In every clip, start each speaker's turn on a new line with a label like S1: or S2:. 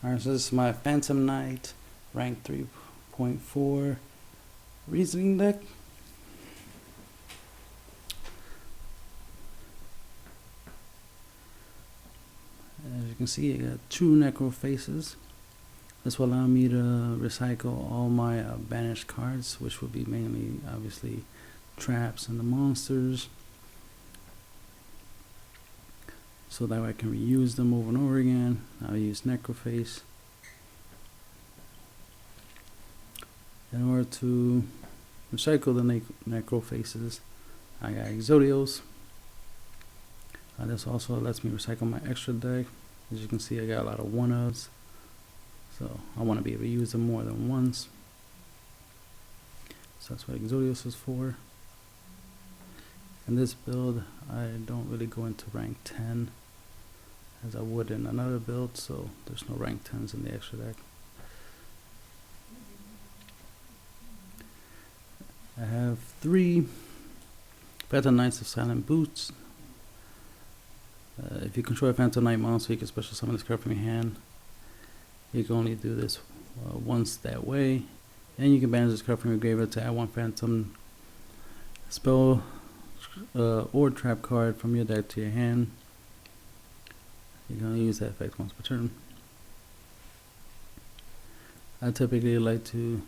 S1: Alright, so this is my Phantom Knight rank 3.4 reasoning deck. As you can see, I got 2 Necro faces. This will allow me to recycle all my banished cards, which will be mainly, obviously, traps and the monsters. So that way I can reuse them over and over again. I'll use Necroface. In order to recycle the Necrofaces, I got YUGIOH. This also lets me recycle my extra deck. As you can see, I got a lot of 1-ofs. So I want to be able to use them more than once. So that's what YUGIOH is for. In this build, I don't really go into rank 10 as I would in another build, so there's no rank 10s in the extra deck. I have 3 Phantom Knights of Silent Boots. If you control a Phantom Knight monster, you can special summon this card from your hand. You can only do this once that way, and you can banish this card from your graveyard to add 1 Phantom spell or trap card from your deck to your hand. You can only use that effect once per turn. I typically like to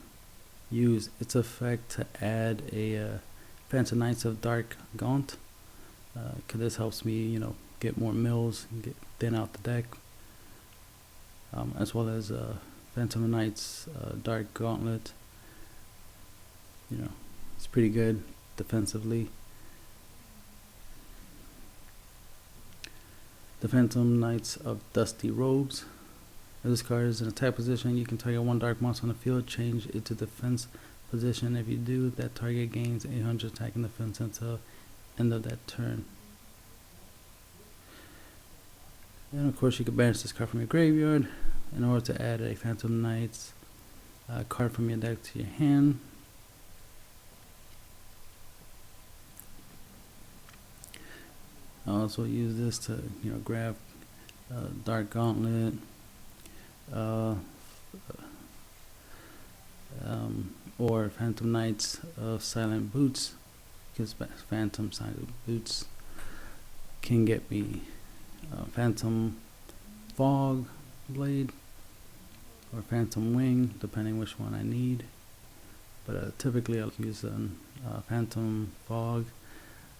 S1: use its effect to add a Phantom Knights of Dark Gaunt, because this helps me, get more mills and get thin out the deck, as well as Phantom Knights Dark Gauntlet. It's pretty good defensively. The Phantom Knights of Dusty Robes. If this card is in attack position, you can target 1 dark monster on the field, change it to defense position. If you do, that target gains 800 attack and defense until end of that turn. And of course, you can banish this card from your graveyard in order to add a Phantom Knights card from your deck to your hand. I also use this to, grab Dark Gauntlet, or Phantom Knights of Silent Boots, because Phantom Silent Boots can get me Phantom Fog Blade or Phantom Wing, depending which one I need. But typically I'll use Phantom Fog.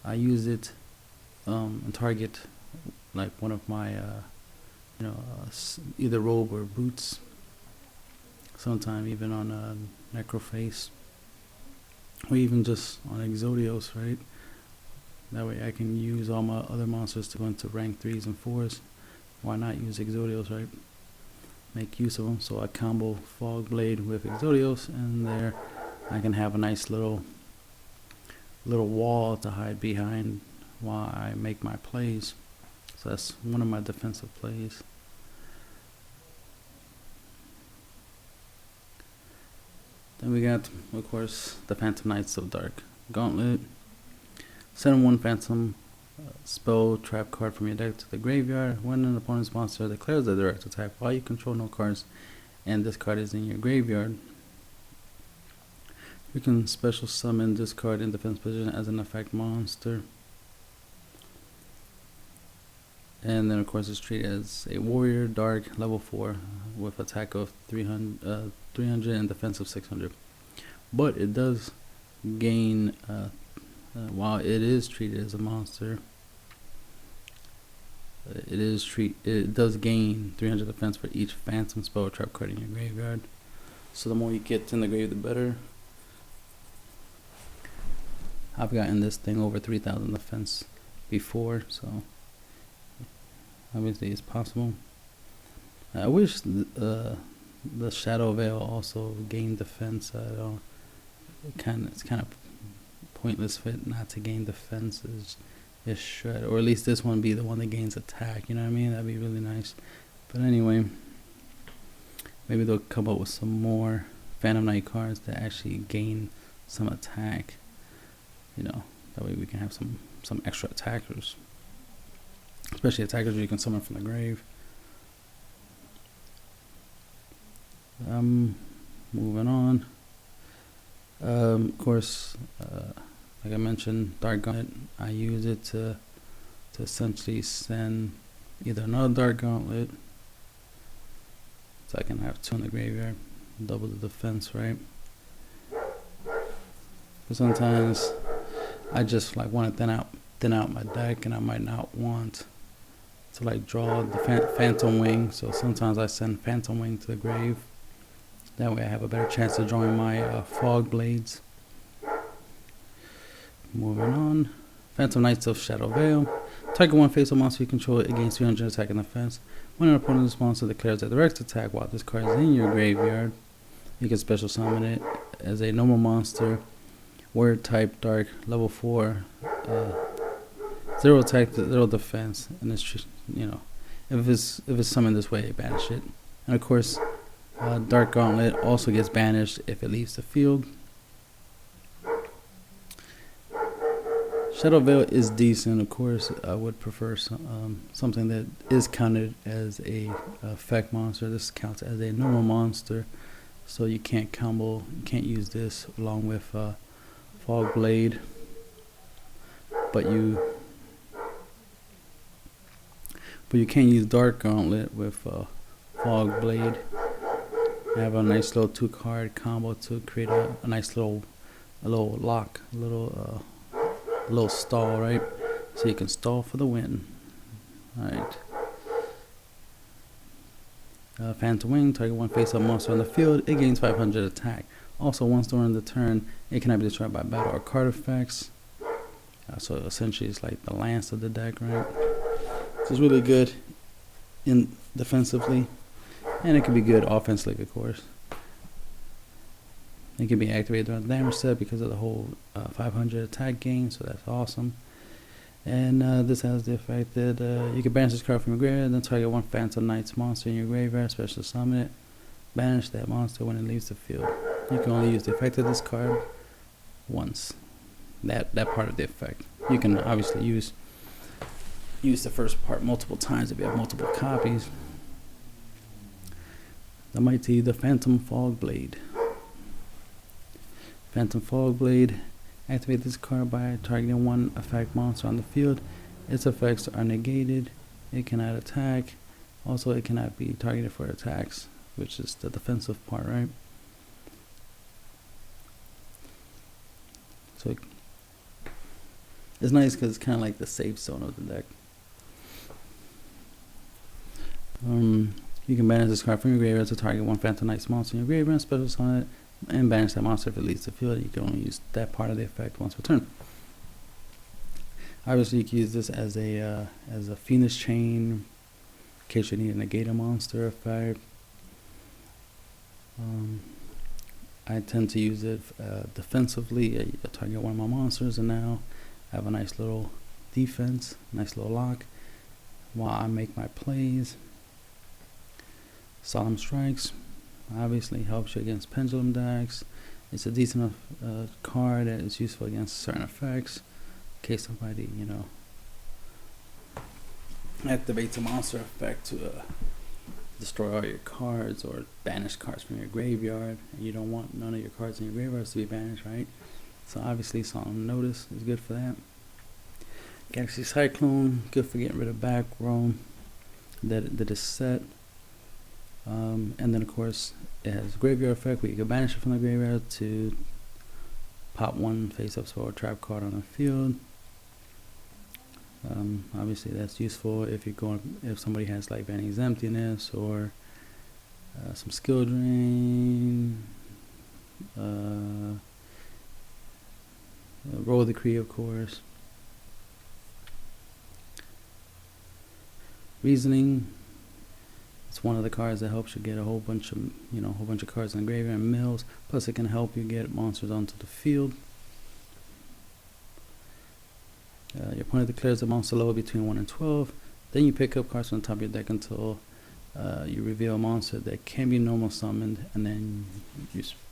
S1: I use it and target like one of my either robe or boots, sometime even on a Necroface, or even just on YUGIOH, right? That way I can use all my other monsters to go into rank 3s and 4s. Why not use YUGIOH, right? Make use of them. So I combo Fog Blade with YUGIOH, and there I can have a nice little wall to hide behind while I make my plays. So that's one of my defensive plays. Then we got, of course, the Phantom Knights of Dark Gauntlet. Send 1 Phantom spell trap card from your deck to the graveyard. When an opponent's monster declares a direct attack while you control no cards and this card is in your graveyard, you can special summon this card in defense position as an effect monster. And then of course it's treated as a warrior dark level 4 with attack of 300 and defense of 600. But it does gain, while it is treated as a monster, it does gain 300 defense for each Phantom spell or trap card in your graveyard. So the more you get in the grave, the better. I've gotten this thing over 3,000 defense before, so obviously it's possible. I wish the Shadow Veil also gained defense. It's kind of pointless for it not to gain defense. It should, or at least this one be the one that gains attack. You know what I mean? That'd be really nice. But anyway, maybe they'll come up with some more Phantom Knight cards that actually gain some attack. That way we can have some extra attackers. Especially attackers you can summon from the grave. Moving on. Of course, like I mentioned, Dark Gauntlet, I use it to essentially send either another Dark Gauntlet, so I can have 2 in the graveyard, double the defense, right? But sometimes I just like want to thin out my deck, and I might not want to like draw the Phantom Wing, so sometimes I send Phantom Wing to the grave. That way I have a better chance of drawing my Fog Blades. Moving on. Phantom Knights of Shadow Veil. Target one face-up monster you control, it gains 300 attack and defense. When an opponent's monster declares a direct attack while this card is in your graveyard, you can special summon it as a normal monster. Word type dark, level 4, 0 attack, 0 defense, and it's just, you know, if it's summoned this way, banish it. And of course, Dark Gauntlet also gets banished if it leaves the field. Shadow Veil is decent. Of course, I would prefer something that is counted as a effect monster. This counts as a normal monster, so you can't combo. You can't use this along with Fog Blade, but you can use Dark Gauntlet with Fog Blade. I have a nice little 2-card combo to create a nice little lock, a little stall, right? So you can stall for the win. Alright. Phantom Wing, target one face-up monster on the field, it gains 500 attack. Also, once during the turn, it cannot be destroyed by battle or card effects. So essentially it's like the lance of the deck, right? So it's really good in defensively. And it can be good offensively, of course. It can be activated during the damage step because of the whole 500 attack gain, so that's awesome. And this has the effect that you can banish this card from your graveyard, then target one Phantom Knights monster in your graveyard, special summon it, banish that monster when it leaves the field. You can only use the effect of this card once. That part of the effect. You can obviously use the first part multiple times if you have multiple copies. The mighty, the Phantom Fog Blade. Phantom Fog Blade. Activate this card by targeting one effect monster on the field. Its effects are negated. It cannot attack. Also, it cannot be targeted for attacks, which is the defensive part, right? So it's nice because it's kind of like the safe zone of the deck. You can banish this card from your graveyard to target one Phantom Knights monster in your graveyard, special summon it, and banish that monster if it leaves the field. You can only use that part of the effect once per turn. Obviously, you can use this as a Phoenix Chain in case you need a negate a monster effect. I tend to use it defensively. I target one of my monsters, and now I have a nice little defense, nice little lock while I make my plays. Solemn Strikes obviously helps you against pendulum decks. It's a decent card that is useful against certain effects. In case somebody, you know, activates a monster effect to destroy all your cards or banish cards from your graveyard, and you don't want none of your cards in your graveyards to be banished, right? So obviously Solemn Notice is good for that. Galaxy Cyclone, good for getting rid of back row that is set. And then of course it has a graveyard effect where you can banish it from the graveyard to pop one face-up spell or trap card on the field. Obviously that's useful if somebody has like Vanny's Emptiness or some skill drain, Roll Decree, of course. Reasoning. It's one of the cards that helps you get a whole bunch of cards in the graveyard and mills. Plus, it can help you get monsters onto the field. Your opponent declares a monster level between 1 and 12. Then you pick up cards from the top of your deck until you reveal a monster that can be normal summoned. And then,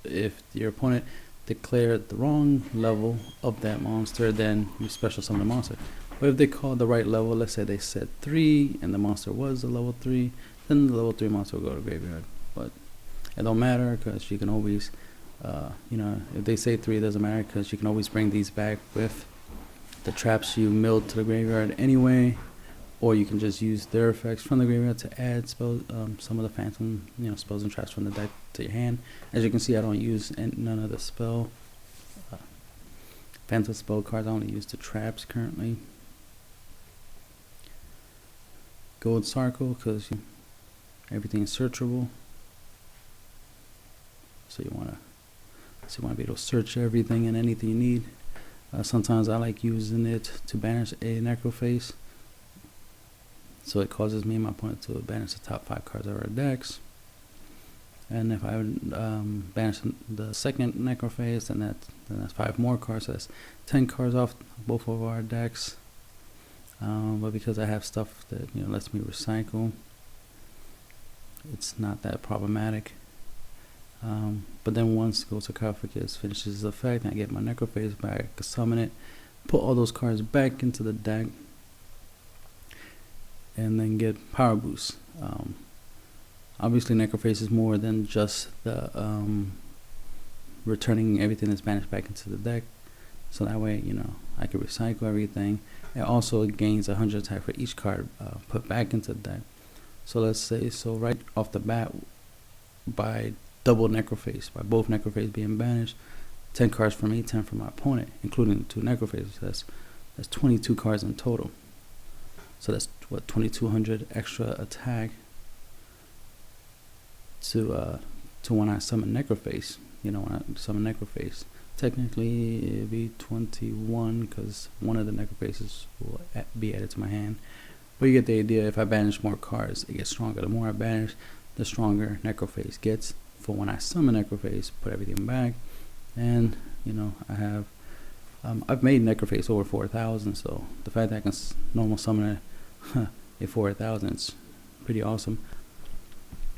S1: if your opponent declared the wrong level of that monster, then you special summon the monster. But if they called the right level, let's say they said 3 and the monster was a level 3, then the level 3 monster will go to graveyard. But It don't matter because you can always, if they say 3, it doesn't matter because you can always bring these back with the traps you milled to the graveyard anyway, or you can just use their effects from the graveyard to add spells, some of the phantom, spells and traps from the deck to your hand. As you can see, I don't use none of the phantom spell cards. I only use the traps currently. Gold circle because everything is searchable. So you want to be able to search everything and anything you need. Sometimes I like using it to banish a necroface. So it causes me and my opponent to banish the top 5 cards of our decks. And if I would banish the second necroface, then that's 5 more cards. So that's 10 cards off both of our decks. But because I have stuff that lets me recycle, it's not that problematic. But then once Gold Sarcophagus finishes its effect, I get my necroface back, I can summon it, put all those cards back into the deck, and then get power boost. Obviously necroface is more than just the returning everything that's banished back into the deck, so that way I can recycle everything. It also gains 100 attack for each card put back into the deck. So let's say, right off the bat, by double necroface, by both necroface being banished, 10 cards for me, 10 for my opponent, including 2 necrofaces. That's 22 cards in total. So that's what, 2200 extra attack to when I summon necroface. When I summon necroface, technically it'd be 21 because one of the necrofaces will be added to my hand. But you get the idea. If I banish more cards, it gets stronger. The more I banish, the stronger necroface gets. For when I summon necroface, put everything back, and I have I've made necroface over 4,000. So the fact that I can normal summon a 4,000, it's pretty awesome.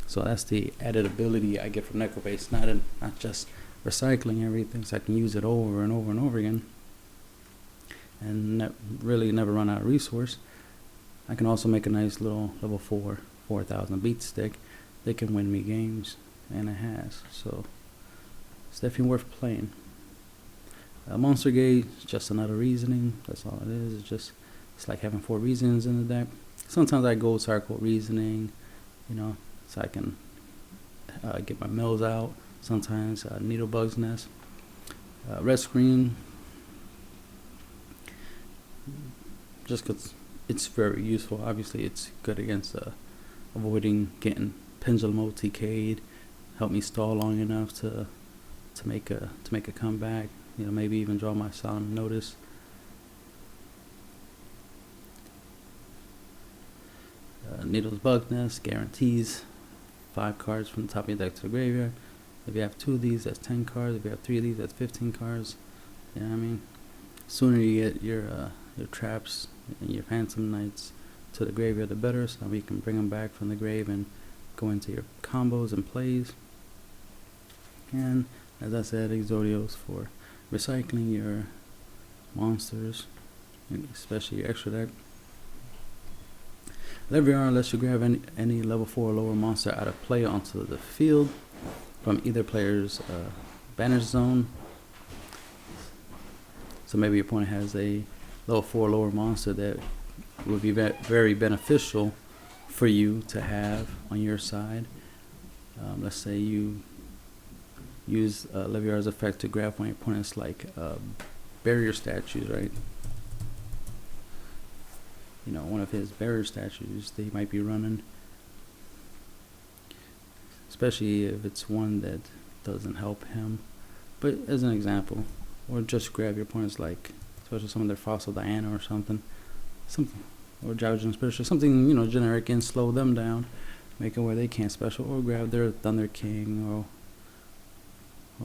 S1: So that's the added ability I get from necroface, not just recycling everything, so I can use it over and over and over again, and really never run out of resource. I can also make a nice little level 4,000 beat stick that can win me games, and it has. So it's definitely worth playing. Monster Gate is just another reasoning. That's all it is. It's like having 4 reasons in the deck. Sometimes I go circle reasoning, so I can get my mills out. Sometimes Needlebug's Nest. Red Screen, just because it's very useful. Obviously it's good against avoiding getting Pendulum OTK'd. Help me stall long enough to make a comeback. Maybe even draw my Solemn Notice. Needle's Bug Nest guarantees 5 cards from the top of your deck to the graveyard. If you have 2 of these, that's 10 cards. If you have 3 of these, that's 15 cards. You know what I mean? Sooner you get your traps and your Phantom Knights to the graveyard, the better. So that you can bring them back from the grave and go into your combos and plays. And as I said, Exodios for recycling your monsters, especially your extra deck. Leviar lets you grab any level 4 or lower monster out of play onto the field from either player's banish zone. So maybe your opponent has a level 4 or lower monster that would be very beneficial for you to have on your side. Let's say you use Leviar's effect to grab one of your opponent's barrier statues, right? One of his barrier statues that he might be running, especially if it's one that doesn't help him. But as an example, or just grab your opponent's especially some of their Fossil Diana or something, or Jousting Spiritual, something generic, and slow them down, make it where they can't special, or grab their Thunder King or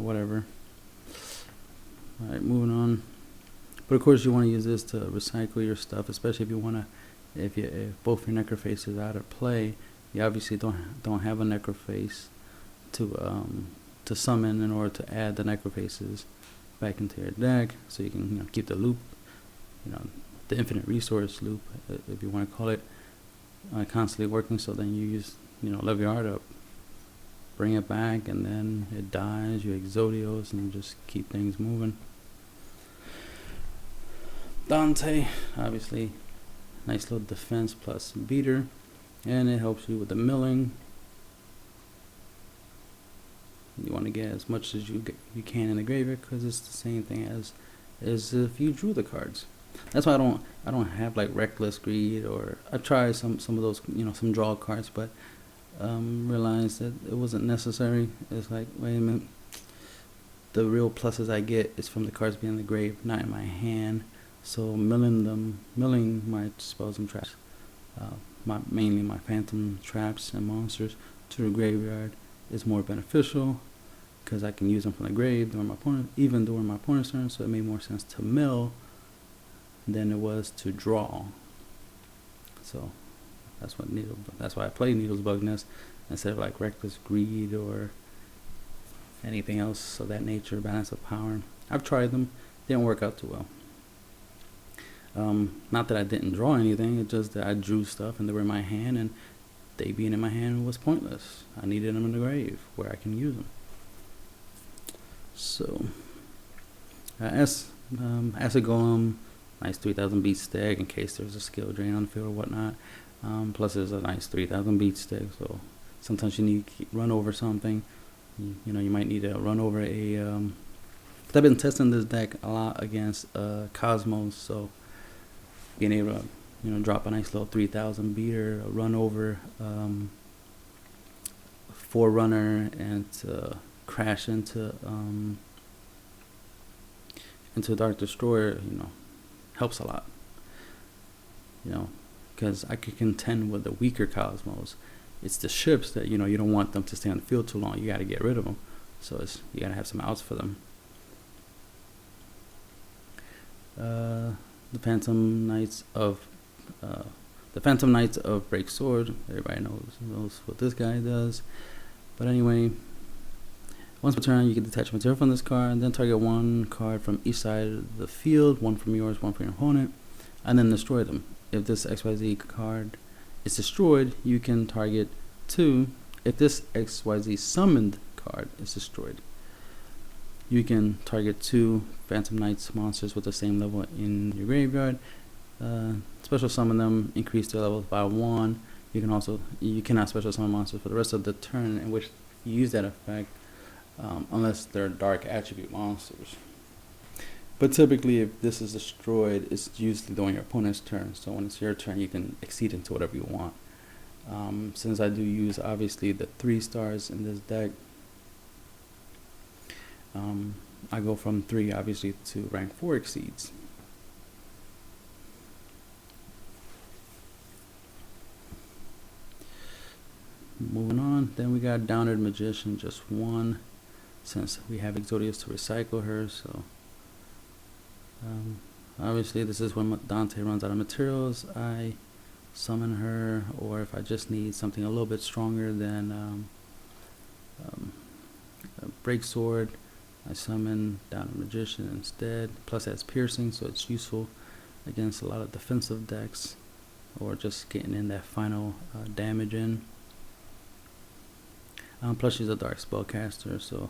S1: whatever. Alright, moving on. But of course you want to use this to recycle your stuff, especially if both your necrofaces are out of play. You obviously don't have a necroface to summon in order to add the necrofaces back into your deck, so you can keep the loop, the infinite resource loop, if you want to call it, constantly working. So then you use Leviar up. bring it back, and then it dies. You YUGIOH and just keep things moving. Dante, obviously, nice little defense plus beater, and it helps you with the milling. You want to get as much as you can in the graveyard, because it's the same thing as if you drew the cards. That's why I don't have like Reckless Greed, or I tried some of those, some draw cards, but realized that it wasn't necessary. It's like, wait a minute, the real pluses I get is from the cards being in the grave, not in my hand. So milling my spells and traps, mainly my phantom traps and monsters, to the graveyard is more beneficial, because I can use them from the grave during my opponent's turn. So it made more sense to mill than it was to draw. So that's why I play Needle's Bug Nest instead of like Reckless Greed or anything else of that nature. Balance of Power. I've tried them, didn't work out too well. Not that I didn't draw anything, it's just that I drew stuff and they were in my hand, and they being in my hand was pointless. I needed them in the grave where I can use them. So, Acid Golem, nice 3000 beat stack in case there's a skill drain on the field or whatnot. Plus there's a nice 3000 beat stack, so sometimes you need to run over something. You might need to run over a... I've been testing this deck a lot against Cosmos, so being able to drop a nice little 3000 beater, run over Forerunner, and crash into Dark Destroyer, helps a lot. Because I could contend with the weaker Cosmos. It's the ships that you don't want them to stay on the field too long. You got to get rid of them, so you got to have some outs for them. The Phantom Knights of Break Sword. Everybody knows what this guy does. But anyway, once per turn, you can detach material from this card, and then target one card from each side of the field, one from yours, one from your opponent, and then destroy them. If this XYZ card is destroyed, you can target two. If this XYZ summoned card is destroyed, you can target two Phantom Knights monsters with the same level in your graveyard. Special summon them, increase their levels by 1. You cannot special summon monsters for the rest of the turn in which you use that effect, unless they're dark attribute monsters. But typically, if this is destroyed, it's usually during your opponent's turn. So when it's your turn, you can exceed into whatever you want. Since I do use obviously the 3 stars in this deck, I go from 3 obviously to rank 4 exceeds. Moving on, then we got Downed Magician, just 1, since we have YUGIOH to recycle her. So obviously this is when Dante runs out of materials, I summon her, or if I just need something a little bit stronger than a Break Sword, I summon Downed Magician instead. Plus it has piercing, so it's useful against a lot of defensive decks, or just getting in that final damage in. Plus she's a dark spellcaster, so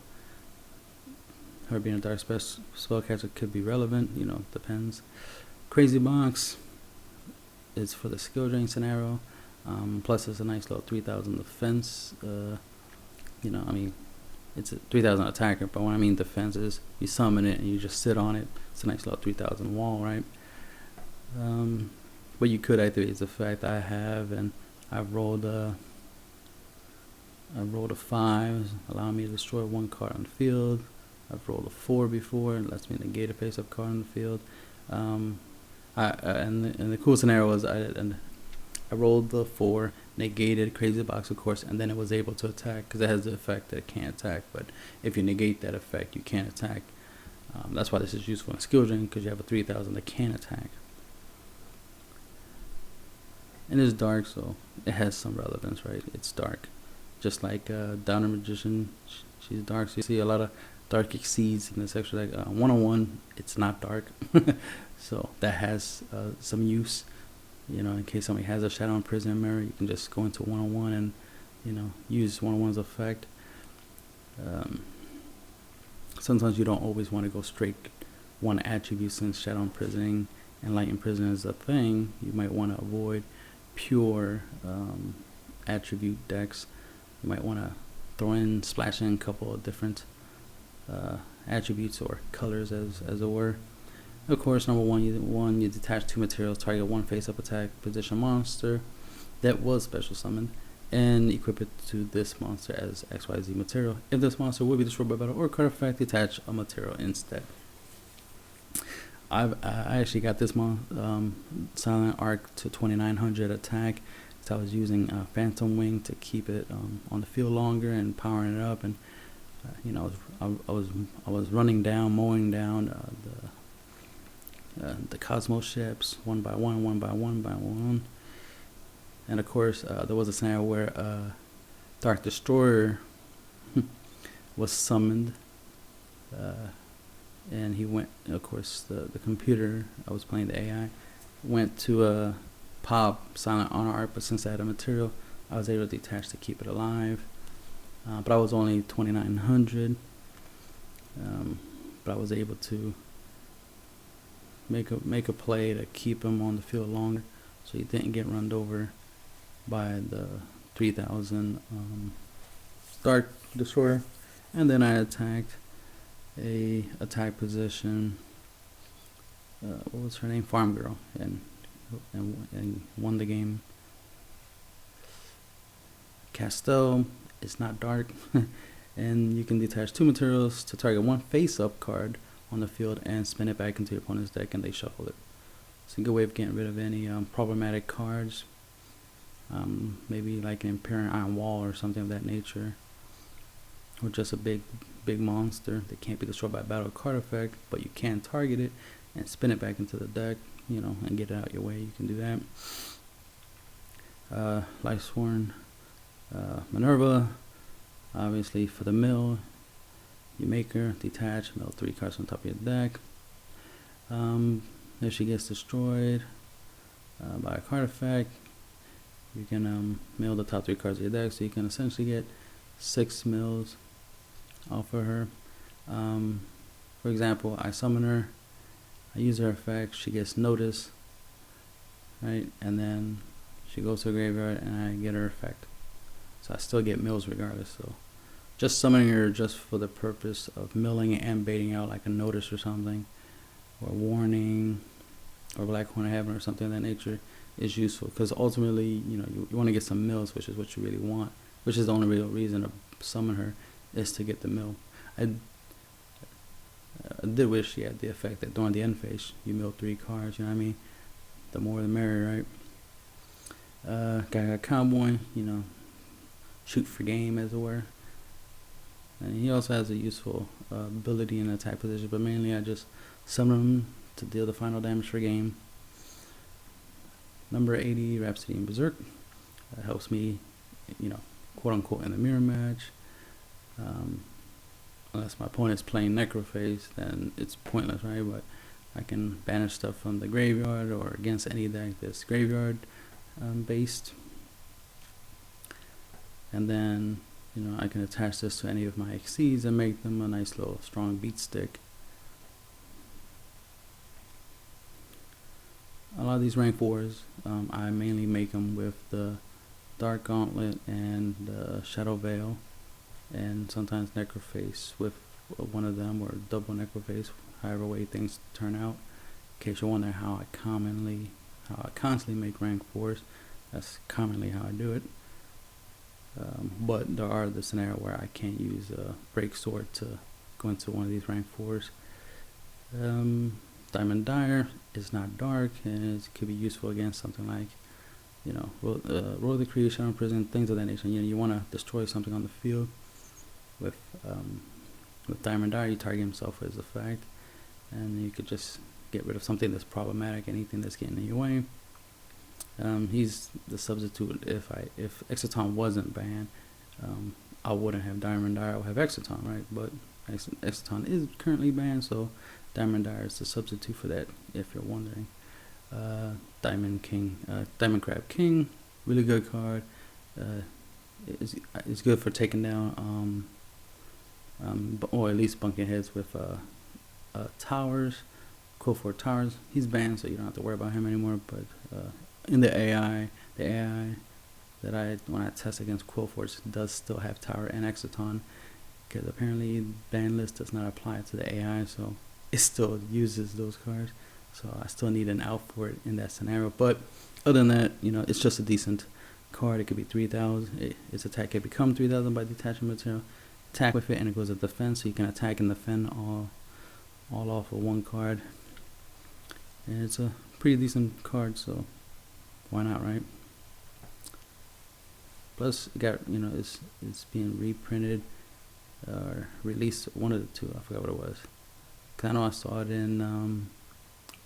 S1: her being a dark spellcaster could be relevant, depends. Crazy Box is for the skill drain scenario. Plus it's a nice little 3000 defense. It's a 3000 attacker, but when I mean defense is you summon it and you just sit on it. It's a nice little 3000 wall, right? What you could activate is the fact I have, and I've rolled a 5, allowing me to destroy 1 card on the field. I've rolled a 4 before, it lets me negate a face-up card on the field. And the cool scenario was I rolled the 4, negated Crazy Box, of course, and then it was able to attack, because it has the effect that it can't attack. But if you negate that effect, you can't attack. That's why this is useful in skill drain, because you have a 3000 that can attack. And it's dark, so it has some relevance, right? It's dark. Just like Downed Magician, she's dark. So you see a lot of dark exceeds in this extra deck. 101, it's not dark. So that has some use. In case somebody has a Shadow Imprisonment Mirror, you can just go into 101 and use 101's effect. Sometimes you don't always want to go straight one attribute, since Shadow Imprisoning and Light Imprison is a thing. You might want to avoid pure attribute decks. You might want to throw in, splash in a couple of different attributes or colors, as it were. Of course, number one, you detach 2 materials, target 1 face-up attack position monster that was special summoned, and equip it to this monster as XYZ material. If this monster will be destroyed by battle or card effect, detach a material instead. I actually got this Silent Arc to 2900 attack, so I was using Phantom Wing to keep it on the field longer and powering it up, and you know, I was running down, mowing down the Cosmos ships one by one. And of course, there was a scenario where Dark Destroyer was summoned, and he went, of course, the computer, I was playing the AI, went to pop Silent Honor Art, but since I had a material, I was able to detach to keep it alive. But I was only 2900, but I was able to make a play to keep him on the field longer, so he didn't get run over by the 3000 Dark Destroyer. And then I attacked a attack position, what was her name, Farm Girl, and won the game. Castell is not dark, and you can detach 2 materials to target 1 face-up card on the field and spin it back into your opponent's deck, and they shuffle it. It's a good way of getting rid of any problematic cards, maybe like an Imperial Iron Wall or something of that nature, or just a big monster that can't be destroyed by battle card effect, but you can target it and spin it back into the deck, you know, and get it out your way. You can do that. Lifesworn Minerva, obviously for the mill, you make her detach, mill 3 cards on top of your deck. If she gets destroyed by a card effect, you can mill the top 3 cards of your deck, so you can essentially get 6 mills off of her. For example, I summon her, I use her effect, she gets notice, right, and then she goes to the graveyard and I get her effect. So I still get mills regardless. So just summoning her just for the purpose of milling and baiting out like a notice or something, or warning, or Black Horn of Heaven or something of that nature is useful, because ultimately, you know, you want to get some mills, which is what you really want, which is the only real reason to summon her, is to get the mill. I did wish she had the effect that during the end phase you mill 3 cards, you know what I mean? The more the merrier, right? Got Cowboy, you know, shoot for game, as it were. And he also has a useful ability in attack position, but mainly I just summon him to deal the final damage for game. Number 80, Rhapsody in Berserk. Helps me, you know, quote unquote, in the mirror match. Unless my opponent's playing Necrophase, then it's pointless, right? But I can banish stuff from the graveyard or against any deck that's graveyard based. And then, you know, I can attach this to any of my XCs and make them a nice little strong beat stick. A lot of these rank 4s, I mainly make them with the Dark Gauntlet and the Shadow Veil, and sometimes Necrophase with one of them, or double Necrophase, however way things turn out. In case you're wondering how I constantly make rank 4s, that's commonly how I do it. But there are the scenario where I can't use a Break Sword to go into one of these rank 4s. Diamond Dire is not dark, and it could be useful against something like, you know, Roll the Creation, Shadow Prison, things of that nature. You know, you want to destroy something on the field. With Diamond Dire, you target himself as a fact, and you could just get rid of something that's problematic, anything that's getting in your way. He's the substitute. If Exciton wasn't banned, I wouldn't have Diamond Dire, I would have Exciton, right? But Exciton is currently banned, so Diamond Dire is the substitute for that, if you're wondering. Diamond Crab King, really good card. It's good for taking down or at least bunking heads with Towers, Quill4 Towers. He's banned, so you don't have to worry about him anymore. But in the AI that when I test against Quill4 does still have Tower and Exciton, because apparently ban list does not apply to the AI, so it still uses those cards. So I still need an out for it in that scenario. But other than that, it's just a decent card. It could be 3,000. Its attack can become 3,000 by detaching material. Attack with it, and it goes to defense, so you can attack and defend all off of one card. And it's a pretty decent card, so why not, right? Plus, it got it's being reprinted or released, one of the two. I forgot what it was. Cause I know I saw it in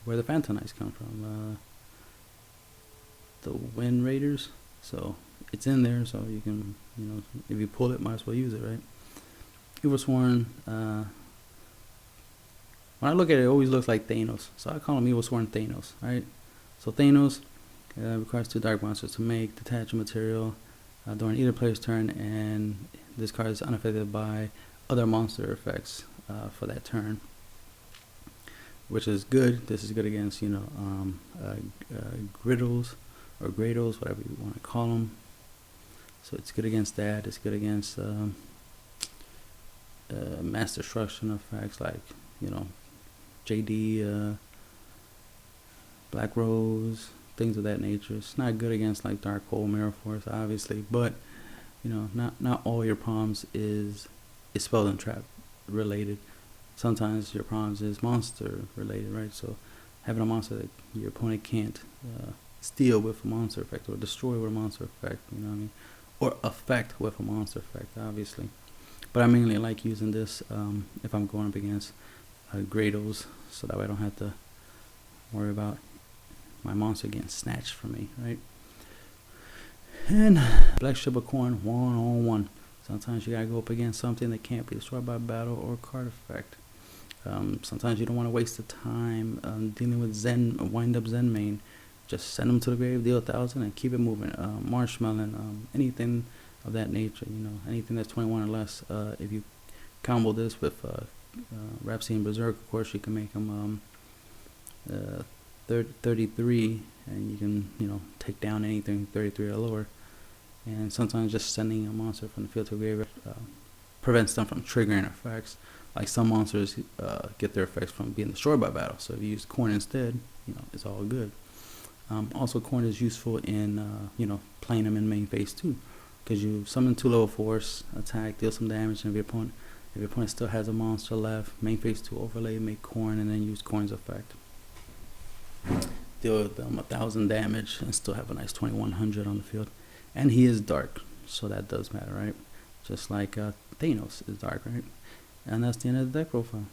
S1: where the Phantom Knights come from, the Wind Raiders. So it's in there, so you can, if you pull it, might as well use it, right? Evilsworn, when I look at it, it always looks like Thanos, so I call him Evilsworn Thanos, right? So Thanos requires 2 dark monsters to make, detach material during either player's turn, and this card is unaffected by other monster effects for that turn, which is good. This is good against griddles or gradles, whatever you want to call them. So it's good against that. It's good against mass destruction effects like JD, Black Rose, things of that nature. It's not good against like Dark Hole, Mirror Force, obviously, but not all your problems is spell and trap related. Sometimes your problems is monster related, right? So having a monster that your opponent can't steal with a monster effect or destroy with a monster effect, or affect with a monster effect, obviously. But I mainly like using this if I'm going up against Grados, so that way I don't have to worry about my monster getting snatched from me, right? And Black Ship of Corn, 1-on-1. Sometimes you gotta go up against something that can't be destroyed by battle or card effect. Sometimes you don't want to waste the time dealing with wind up Zen main. Just send them to the grave, deal 1,000, and keep it moving. Marshmallow, anything of that nature, anything that's 21 or less. If you combo this with Rhapsody Berserk, of course, you can make them 33, and you can take down anything 33 or lower. And sometimes just sending a monster from the field to a grave prevents them from triggering effects. Like some monsters get their effects from being destroyed by battle. So if you use Corn instead, it's all good. Also, Corn is useful in playing them in main phase 2, because you summon 2 level 4s, attack, deal some damage, and if your opponent still has a monster left, main phase 2 overlay, make Corn, and then use Corn's effect. Deal them 1,000 damage and still have a nice 2,100 on the field. And he is dark, so that does matter, right? Just like Thanos is dark, right? And that's the end of the deck profile.